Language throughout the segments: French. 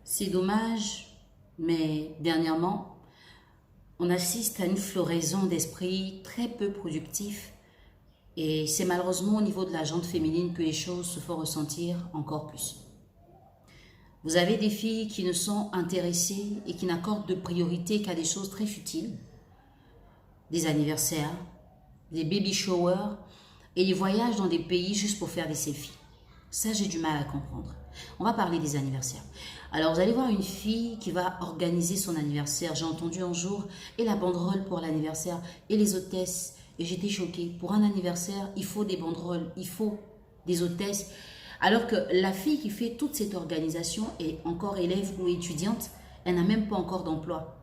C'est dommage, mais dernièrement, on assiste à une floraison d'esprits très peu productifs et c'est malheureusement au niveau de la gente féminine que les choses se font ressentir encore plus. Vous avez des filles qui ne sont intéressées et qui n'accordent de priorité qu'à des choses très futiles, des anniversaires, des baby showers et des voyages dans des pays juste pour faire des selfies. Ça, j'ai du mal à comprendre. On va parler des anniversaires. Alors, vous allez voir une fille qui va organiser son anniversaire. J'ai entendu un jour, et la banderole pour l'anniversaire, et les hôtesses. Et j'étais choquée. Pour un anniversaire, il faut des banderoles, il faut des hôtesses. Alors que la fille qui fait toute cette organisation est encore élève ou étudiante, elle n'a même pas encore d'emploi.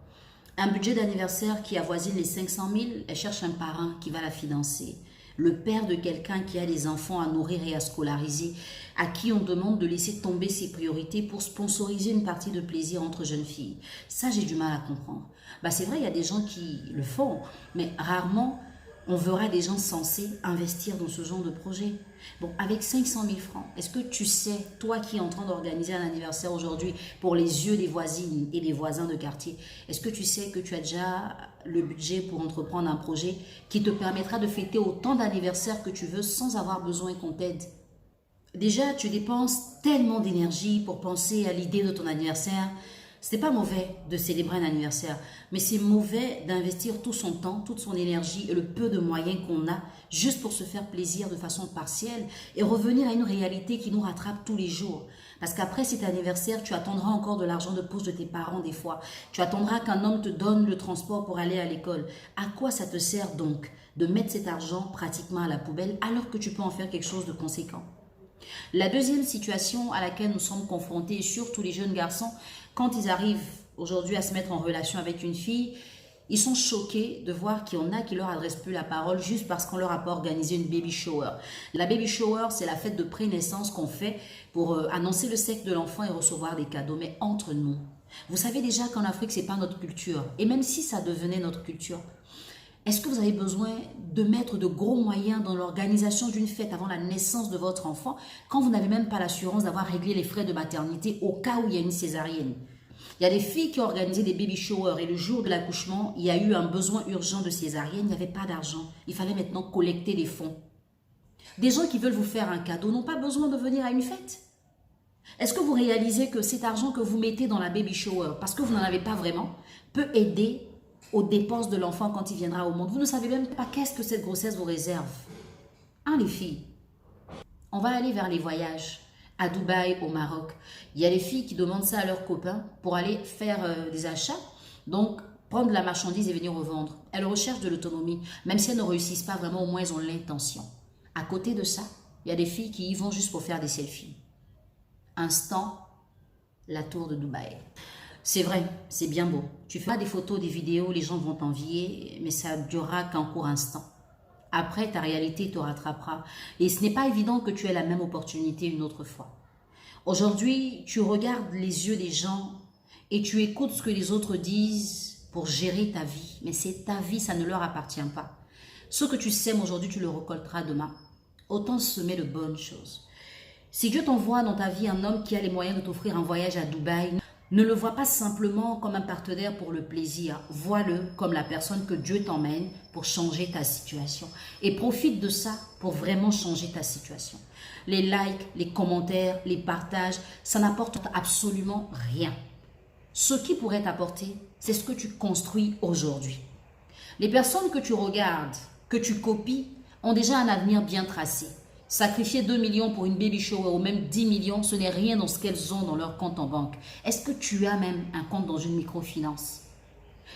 Un budget d'anniversaire qui avoisine les 500 000, elle cherche un parrain qui va la financer. Le père de quelqu'un qui a des enfants à nourrir et à scolariser, à qui on demande de laisser tomber ses priorités pour sponsoriser une partie de plaisir entre jeunes filles. Ça, j'ai du mal à comprendre. C'est vrai, il y a des gens qui le font, mais rarement on verra des gens censés investir dans ce genre de projet. Bon, avec 500 000 francs, est-ce que tu sais, toi qui es en train d'organiser un anniversaire aujourd'hui pour les yeux des voisines et des voisins de quartier, est-ce que tu sais que tu as déjà le budget pour entreprendre un projet qui te permettra de fêter autant d'anniversaires que tu veux sans avoir besoin qu'on t'aide? Déjà, tu dépenses tellement d'énergie pour penser à l'idée de ton anniversaire. Ce n'est pas mauvais de célébrer un anniversaire, mais c'est mauvais d'investir tout son temps, toute son énergie et le peu de moyens qu'on a juste pour se faire plaisir de façon partielle et revenir à une réalité qui nous rattrape tous les jours. Parce qu'après cet anniversaire, tu attendras encore de l'argent de poche de tes parents des fois. Tu attendras qu'un homme te donne le transport pour aller à l'école. À quoi ça te sert donc de mettre cet argent pratiquement à la poubelle alors que tu peux en faire quelque chose de conséquent? La deuxième situation à laquelle nous sommes confrontés, surtout les jeunes garçons, quand ils arrivent aujourd'hui à se mettre en relation avec une fille, ils sont choqués de voir qu'il y en a qui leur adressent plus la parole juste parce qu'on leur a pas organisé une baby shower. La baby shower, c'est la fête de pré-naissance qu'on fait pour annoncer le sexe de l'enfant et recevoir des cadeaux. Mais entre nous, vous savez déjà qu'en Afrique, c'est pas notre culture. Et même si ça devenait notre culture, est-ce que vous avez besoin de mettre de gros moyens dans l'organisation d'une fête avant la naissance de votre enfant quand vous n'avez même pas l'assurance d'avoir réglé les frais de maternité au cas où il y a une césarienne? Il y a des filles qui ont organisé des baby showers et le jour de l'accouchement, il y a eu un besoin urgent de césarienne, il n'y avait pas d'argent. Il fallait maintenant collecter des fonds. Des gens qui veulent vous faire un cadeau n'ont pas besoin de venir à une fête. Est-ce que vous réalisez que cet argent que vous mettez dans la baby shower, parce que vous n'en avez pas vraiment, peut aider aux dépenses de l'enfant quand il viendra au monde? Vous ne savez même pas qu'est-ce que cette grossesse vous réserve. Hein, les filles? On va aller vers les voyages. À Dubaï, au Maroc. Il y a les filles qui demandent ça à leurs copains pour aller faire des achats. Donc, prendre la marchandise et venir revendre. Elles recherchent de l'autonomie. Même si elles ne réussissent pas vraiment, au moins elles ont l'intention. À côté de ça, il y a des filles qui y vont juste pour faire des selfies. Instant, la tour de Dubaï. C'est vrai, c'est bien beau. Tu feras des photos, des vidéos, les gens vont t'envier, mais ça durera qu'un court instant. Après, ta réalité te rattrapera. Et ce n'est pas évident que tu aies la même opportunité une autre fois. Aujourd'hui, tu regardes les yeux des gens et tu écoutes ce que les autres disent pour gérer ta vie. Mais c'est ta vie, ça ne leur appartient pas. Ce que tu sèmes aujourd'hui, tu le récolteras demain. Autant semer de bonnes choses. Si Dieu t'envoie dans ta vie un homme qui a les moyens de t'offrir un voyage à Dubaï, ne le vois pas simplement comme un partenaire pour le plaisir. Vois-le comme la personne que Dieu t'emmène pour changer ta situation. Et profite de ça pour vraiment changer ta situation. Les likes, les commentaires, les partages, ça n'apporte absolument rien. Ce qui pourrait t'apporter, c'est ce que tu construis aujourd'hui. Les personnes que tu regardes, que tu copies, ont déjà un avenir bien tracé. Sacrifier 2 millions pour une baby shower ou même 10 millions, ce n'est rien dans ce qu'elles ont dans leur compte en banque. Est-ce que tu as même un compte dans une microfinance?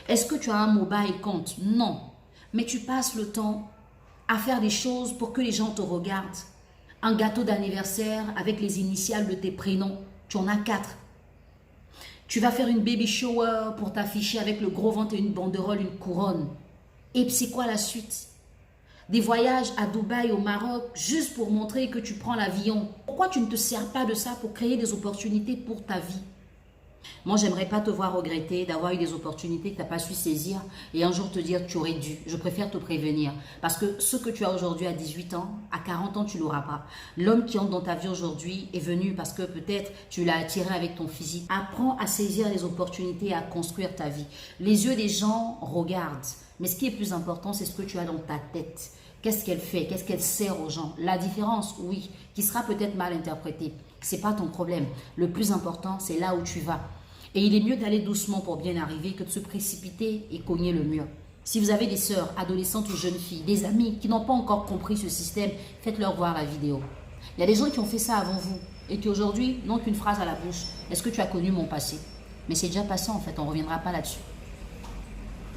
Est-ce que tu as un mobile compte? Non. Mais tu passes le temps à faire des choses pour que les gens te regardent. Un gâteau d'anniversaire avec les initiales de tes prénoms, tu en as 4. Tu vas faire une baby shower pour t'afficher avec le gros ventre et une banderole, une couronne. Et c'est quoi la suite? Des voyages à Dubaï, au Maroc, juste pour montrer que tu prends l'avion. Pourquoi tu ne te sers pas de ça pour créer des opportunités pour ta vie? Moi, j'aimerais pas te voir regretter d'avoir eu des opportunités que tu n'as pas su saisir et un jour te dire que tu aurais dû. Je préfère te prévenir. Parce que ce que tu as aujourd'hui à 18 ans, à 40 ans, tu l'auras pas. L'homme qui entre dans ta vie aujourd'hui est venu parce que peut-être tu l'as attiré avec ton physique. Apprends à saisir les opportunités et à construire ta vie. Les yeux des gens regardent. Mais ce qui est plus important, c'est ce que tu as dans ta tête. Qu'est-ce qu'elle fait? Qu'est-ce qu'elle sert aux gens? La différence, oui, qui sera peut-être mal interprétée. Ce n'est pas ton problème. Le plus important, c'est là où tu vas. Et il est mieux d'aller doucement pour bien arriver que de se précipiter et cogner le mur. Si vous avez des sœurs, adolescentes ou jeunes filles, des amis qui n'ont pas encore compris ce système, faites-leur voir la vidéo. Il y a des gens qui ont fait ça avant vous et qui aujourd'hui n'ont qu'une phrase à la bouche. Est-ce que tu as connu mon passé? Mais c'est déjà passé en fait, on ne reviendra pas là-dessus.